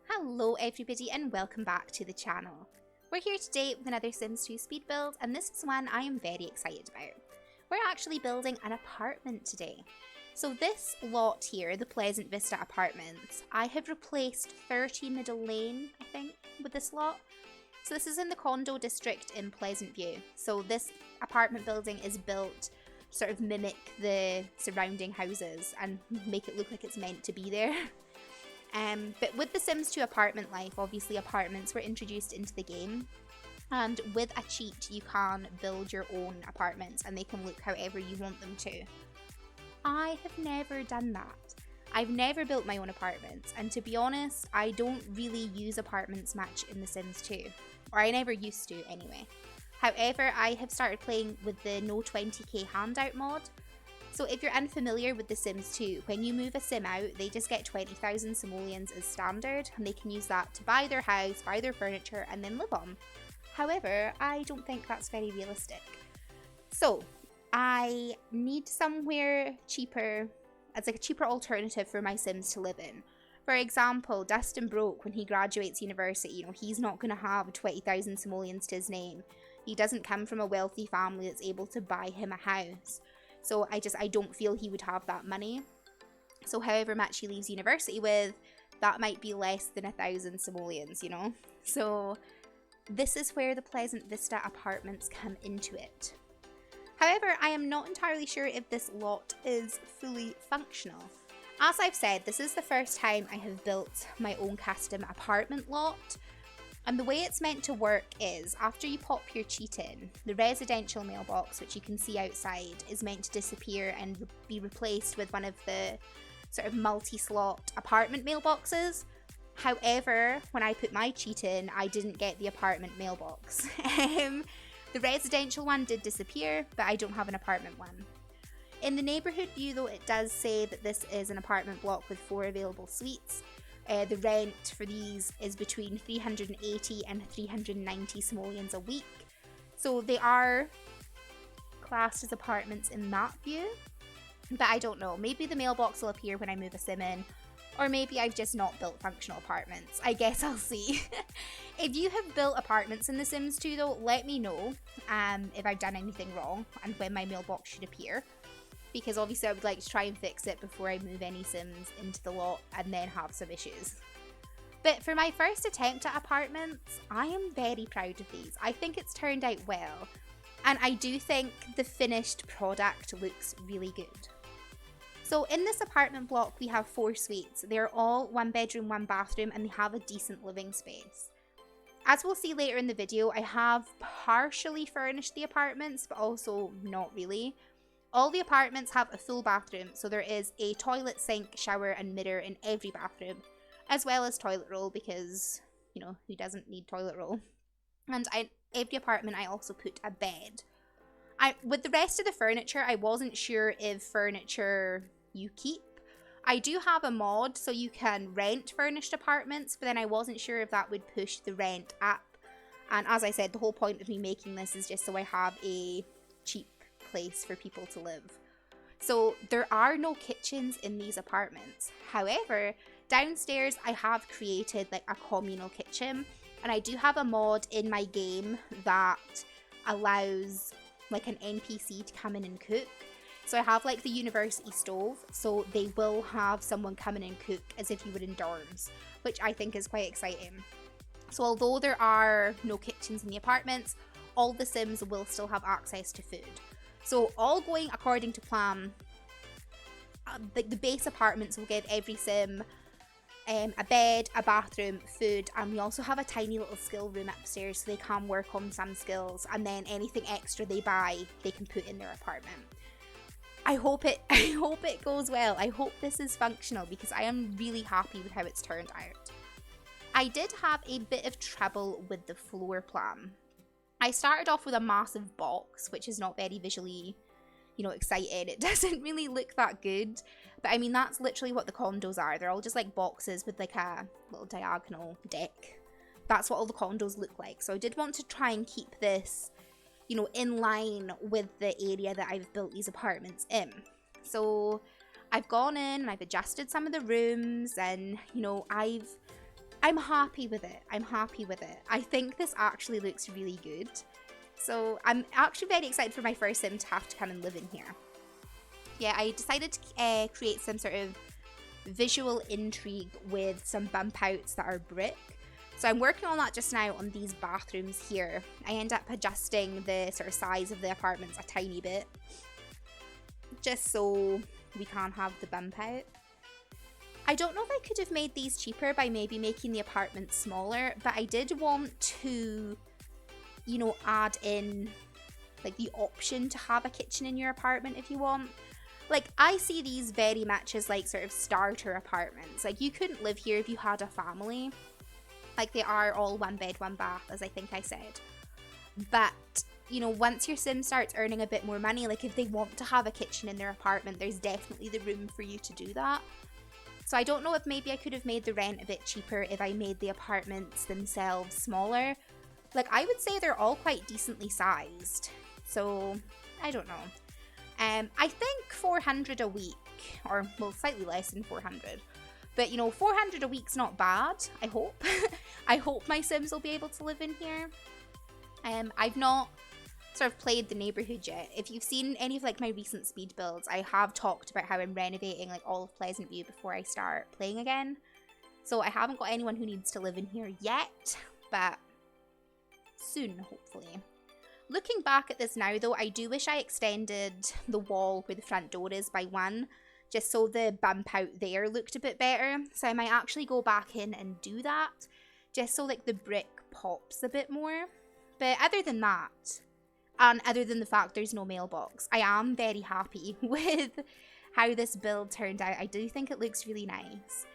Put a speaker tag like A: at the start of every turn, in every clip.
A: Hello everybody and welcome back to the channel. We're here today with another Sims 2 speed build, and this is one I am very excited about. We're actually building an apartment today. So this lot here, the Pleasant Vista apartments, I have replaced 30 Middle Lane, I think, with this lot. So this is in the condo district in Pleasantview. So this apartment building is built to sort of mimic the surrounding houses and make it look like it's meant to be there. But with the Sims 2 apartment life, obviously apartments were introduced into the game. And with a cheat, you can build your own apartments and they can look however you want them to. I have never done that. I've never built my own apartments, and to be honest, I don't really use apartments much in The Sims 2. Or I never used to anyway. However, I have started playing with the No 20k handout mod. So if you're unfamiliar with The Sims 2, when you move a sim out, they just get 20,000 simoleons as standard, and they can use that to buy their house, buy their furniture, and then live on. However, I don't think that's very realistic. So I need somewhere cheaper, as like a cheaper alternative for my Sims to live in. For example, Dustin Broke, when he graduates university, he's not going to have 20,000 simoleons to his name. He doesn't come from a wealthy family that's able to buy him a house. So I don't feel he would have that money. So however much he leaves university with, that might be less than 1,000 simoleons, So this is where the Pleasant Vista apartments come into it. However, I am not entirely sure if this lot is fully functional. As I've said, this is the first time I have built my own custom apartment lot. And the way it's meant to work is, after you pop your cheat in, the residential mailbox, which you can see outside, is meant to disappear and be replaced with one of the sort of multi-slot apartment mailboxes. However, when I put my cheat in, I didn't get the apartment mailbox. The residential one did disappear, but I don't have an apartment one. In the neighbourhood view though, it does say that this is an apartment block with 4 available suites. The rent for these is between 380 and 390 simoleons a week. So they are classed as apartments in that view. But I don't know, maybe the mailbox will appear when I move a sim in. Or maybe I've just not built functional apartments. I guess I'll see. If you have built apartments in The Sims 2 though, let me know if I've done anything wrong and when my mailbox should appear. Because obviously I would like to try and fix it before I move any Sims into the lot and then have some issues. But for my first attempt at apartments, I am very proud of these. I think it's turned out well. And I do think the finished product looks really good. So in this apartment block we have 4 suites. They're all 1 bedroom, 1 bathroom, and they have a decent living space. As we'll see later in the video, I have partially furnished the apartments, but also not really. All the apartments have a full bathroom, so there is a toilet, sink, shower and mirror in every bathroom, as well as toilet roll because, who doesn't need toilet roll? And every apartment I also put a bed. With the rest of the furniture, I wasn't sure if furniture you keep. I do have a mod so you can rent furnished apartments, but then I wasn't sure if that would push the rent up. And as I said, the whole point of me making this is just so I have a cheap place for people to live. So there are no kitchens in these apartments. However, downstairs I have created like a communal kitchen, and I do have a mod in my game that allows like an NPC to come in and cook. So I have like the university stove, so they will have someone come in and cook as if you were in dorms, which I think is quite exciting. So although there are no kitchens in the apartments, all the Sims will still have access to food. So all going according to plan, the base apartments will give every Sim a bed, a bathroom, food, and we also have a tiny little skill room upstairs so they can work on some skills, and then anything extra they buy, they can put in their apartment. I hope it goes well. I hope this is functional because I am really happy with how it's turned out. I did have a bit of trouble with the floor plan. I started off with a massive box, which is not very visually, exciting. It doesn't really look that good. But I mean, that's literally what the condos are. They're all just like boxes with like a little diagonal deck. That's what all the condos look like. So I did want to try and keep this you know, in line with the area that I've built these apartments in. So I've gone in and I've adjusted some of the rooms, and you know, I'm happy with it. I'm happy with it. I think this actually looks really good. So I'm actually very excited for my first sim to have to come and live in here. Yeah, I decided to create some sort of visual intrigue with some bump outs that are brick. So I'm working on that just now on these bathrooms here. I end up adjusting the sort of size of the apartments a tiny bit, just so we can have the bump out. I don't know if I could have made these cheaper by maybe making the apartments smaller, but I did want to, you know, add in like the option to have a kitchen in your apartment if you want. Like, I see these very much as like sort of starter apartments. Like, you couldn't live here if you had a family. Like, they are all 1 bed, 1 bath, as I think I said. But, you know, once your sim starts earning a bit more money, like if they want to have a kitchen in their apartment, there's definitely the room for you to do that. So I don't know if maybe I could have made the rent a bit cheaper if I made the apartments themselves smaller. Like, I would say they're all quite decently sized. So, I don't know. I think 400 a week, or well, slightly less than 400. But, you know, 400 a week's not bad, I hope. I hope my Sims will be able to live in here. I've not sort of played the neighborhood yet. If you've seen any of like my recent speed builds, I have talked about how I'm renovating like all of Pleasantview before I start playing again. So I haven't got anyone who needs to live in here yet, but soon, hopefully. Looking back at this now though, I do wish I extended the wall where the front door is by 1, just so the bump out there looked a bit better. So I might actually go back in and do that, just so like the brick pops a bit more. But other than that, and other than the fact there's no mailbox, I am very happy with how this build turned out. I do think it looks really nice.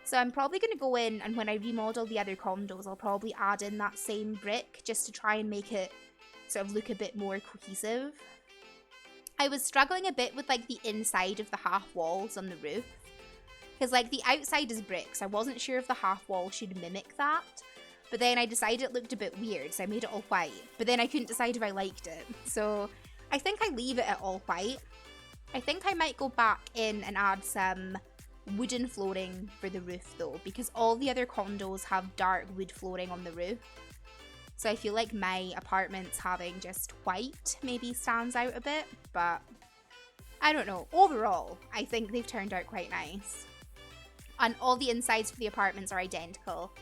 A: So I'm probably going to go in, and when I remodel the other condos, I'll probably add in that same brick just to try and make it sort of look a bit more cohesive. I was struggling a bit with like the inside of the half walls on the roof, because like the outside is brick, so I wasn't sure if the half wall should mimic that. But then I decided it looked a bit weird, so I made it all white. But then I couldn't decide if I liked it. So I think I leave it at all white. I think I might go back in and add some wooden flooring for the roof though, because all the other condos have dark wood flooring on the roof. So I feel like my apartment's having just white maybe stands out a bit, but I don't know. Overall, I think they've turned out quite nice. And all the insides for the apartments are identical.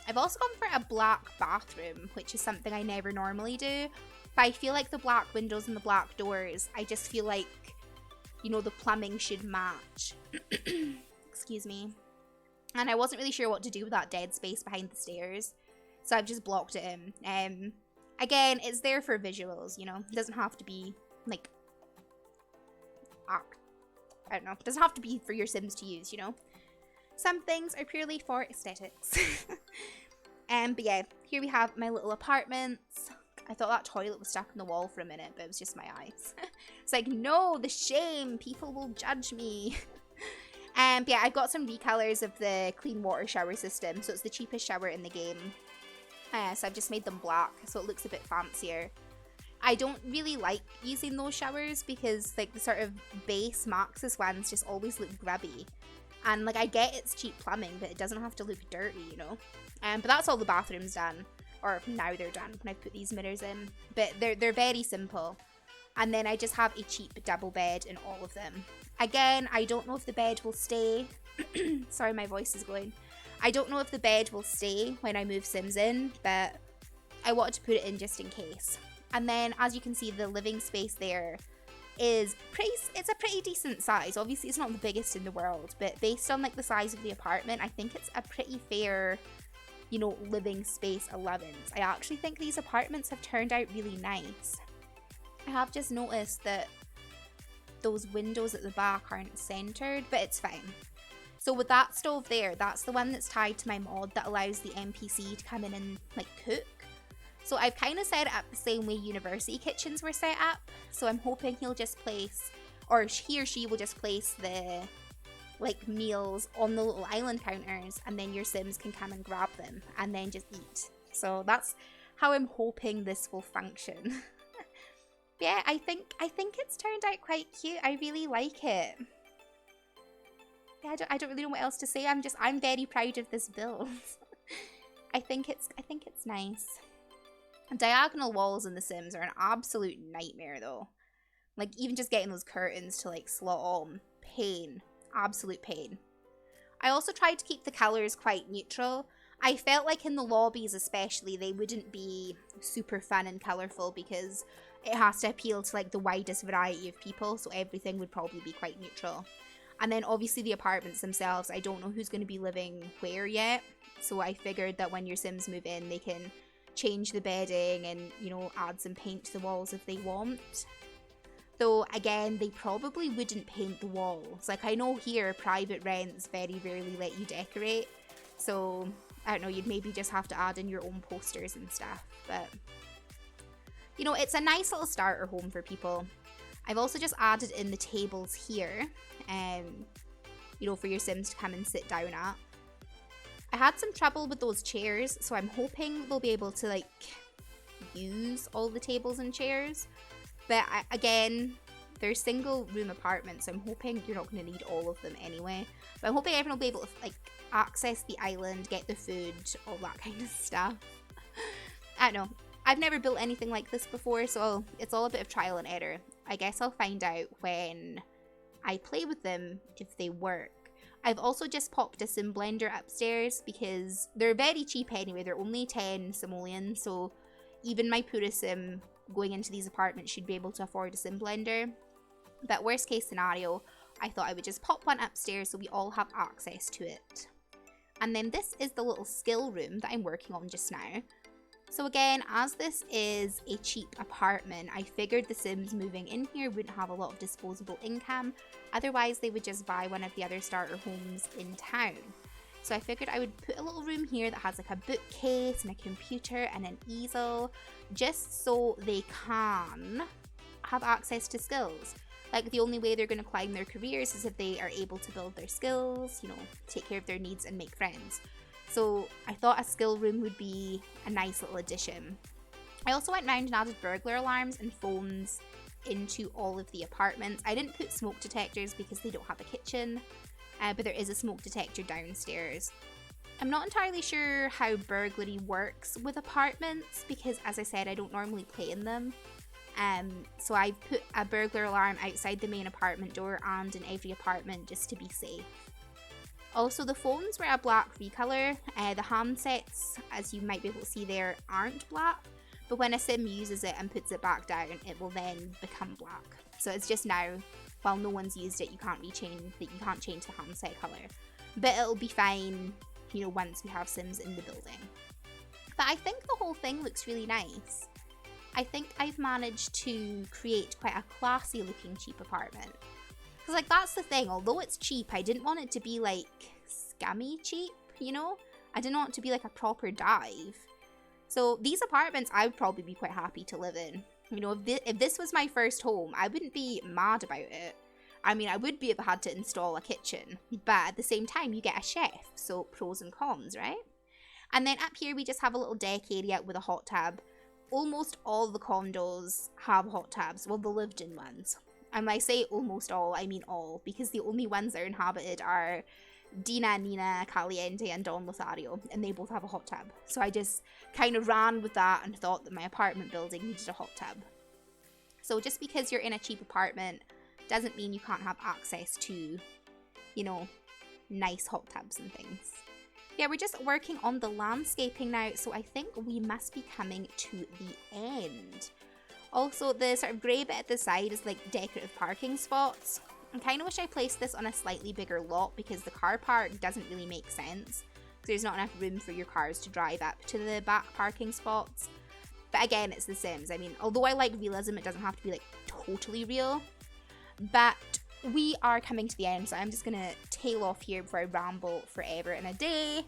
A: I've also gone for a black bathroom, which is something I never normally do. But I feel like the black windows and the black doors, I just feel like, you know, the plumbing should match. Excuse me. And I wasn't really sure what to do with that dead space behind the stairs, so I've just blocked it in. Again, it's there for visuals, you know. It doesn't have to be, like, I don't know. It doesn't have to be for your Sims to use, you know. Some things are purely for aesthetics. But yeah, here we have my little apartments. I thought that toilet was stuck in the wall for a minute, but it was just my eyes. It's like, no, the shame. People will judge me. But yeah, I've got some recolors of the clean water shower system. So it's the cheapest shower in the game. So I've just made them black, so it looks a bit fancier. I don't really like using those showers because like the sort of base Maxis ones just always look grubby. And like I get it's cheap plumbing, but it doesn't have to look dirty, you know. But that's all the bathrooms done. Or now they're done when I put these mirrors in. But they're very simple. And then I just have a cheap double bed in all of them. Again, I don't know if the bed will stay. Sorry, my voice is going. I don't know if the bed will stay when I move Sims in, but I wanted to put it in just in case. And then, as you can see, the living space there is it's a pretty decent size. Obviously, it's not the biggest in the world, but based on like the size of the apartment, I think it's a pretty fair, you know, living space allowance. I actually think these apartments have turned out really nice. I have just noticed that those windows at the back aren't centered, but it's fine. So with that stove there, that's the one that's tied to my mod that allows the NPC to come in and like cook. So I've kind of set it up the same way university kitchens were set up. So I'm hoping he'll just place, or he or she will just place the like meals on the little island counters, and then your Sims can come and grab them and then just eat. So that's how I'm hoping this will function. Yeah, I think it's turned out quite cute. I really like it. Yeah, I don't really know what else to say. I'm very proud of this build. I think it's nice. Diagonal walls in The Sims are an absolute nightmare though. Like even just getting those curtains to like slot on, pain, absolute pain. I also tried to keep the colours quite neutral. I felt like in the lobbies especially, they wouldn't be super fun and colourful because it has to appeal to like the widest variety of people, so everything would probably be quite neutral. And then obviously the apartments themselves, I don't know who's going to be living where yet, so I figured that when your Sims move in, they can change the bedding and, you know, add some paint to the walls if they want. Though, again, they probably wouldn't paint the walls. Like, I know here, private rents very rarely let you decorate. So, I don't know, you'd maybe just have to add in your own posters and stuff. But, you know, it's a nice little starter home for people. I've also just added in the tables here, you know, for your Sims to come and sit down at. I had some trouble with those chairs, so I'm hoping they'll be able to, like, use all the tables and chairs. But again, they're single room apartments, so I'm hoping you're not going to need all of them anyway. But I'm hoping everyone will be able to like access the island, get the food, all that kind of stuff. I don't know. I've never built anything like this before, so it's all a bit of trial and error. I guess I'll find out when I play with them if they work. I've also just popped a sim blender upstairs because they're very cheap anyway. They're only 10 simoleons, so even my poorest sim going into these apartments should be able to afford a sim blender. But worst case scenario, I thought I would just pop one upstairs so we all have access to it. And then this is the little skill room that I'm working on just now. So again, as this is a cheap apartment, I figured the Sims moving in here wouldn't have a lot of disposable income. Otherwise, they would just buy one of the other starter homes in town. So I figured I would put a little room here that has like a bookcase and a computer and an easel, just so they can have access to skills. Like the only way they're going to climb their careers is if they are able to build their skills, you know, take care of their needs and make friends. So I thought a skill room would be a nice little addition. I also went round and added burglar alarms and phones into all of the apartments. I didn't put smoke detectors because they don't have a kitchen. But there is a smoke detector downstairs. I'm not entirely sure how burglary works with apartments because, as I said, I don't normally play in them. So I put a burglar alarm outside the main apartment door and in every apartment just to be safe. Also, the phones were a black recolour. The handsets, as you might be able to see there, aren't black. But when a sim uses it and puts it back down, it will then become black. So it's just now, while no one's used it, you can't change the handset colour. But it'll be fine, you know, once we have Sims in the building. But I think the whole thing looks really nice. I think I've managed to create quite a classy looking cheap apartment. Because like that's the thing, although it's cheap, I didn't want it to be like scammy cheap, you know? I didn't want it to be like a proper dive. So these apartments I would probably be quite happy to live in. You know, if this was my first home, I wouldn't be mad about it. I mean, I would be if I had to install a kitchen, but at the same time, you get a chef, so pros and cons, right? And then up here, we just have a little deck area with a hot tub. Almost all the condos have hot tubs, well, the lived-in ones. And when I say almost all, I mean all, because the only ones that are inhabited are Dina, Nina, Caliente, and Don Lothario, and they both have a hot tub. So I just kind of ran with that and thought that my apartment building needed a hot tub. So just because you're in a cheap apartment doesn't mean you can't have access to, you know, nice hot tubs and things. Yeah, we're just working on the landscaping now, so I think we must be coming to the end. Also, the sort of grey bit at the side is like decorative parking spots. I kind of wish I placed this on a slightly bigger lot because the car park doesn't really make sense. Because there's not enough room for your cars to drive up to the back parking spots. But again, it's The Sims. I mean, although I like realism, it doesn't have to be like totally real. But we are coming to the end, so I'm just going to tail off here before I ramble forever and a day.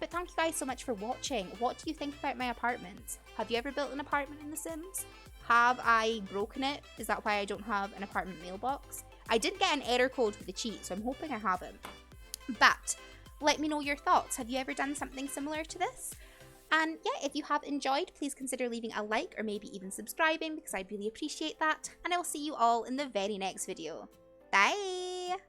A: But thank you guys so much for watching. What do you think about my apartment? Have you ever built an apartment in The Sims? Have I broken it? Is that why I don't have an apartment mailbox? I did get an error code for the cheat, so I'm hoping I haven't. But let me know your thoughts. Have you ever done something similar to this? And yeah, if you have enjoyed, please consider leaving a like or maybe even subscribing because I'd really appreciate that. And I will see you all in the very next video. Bye!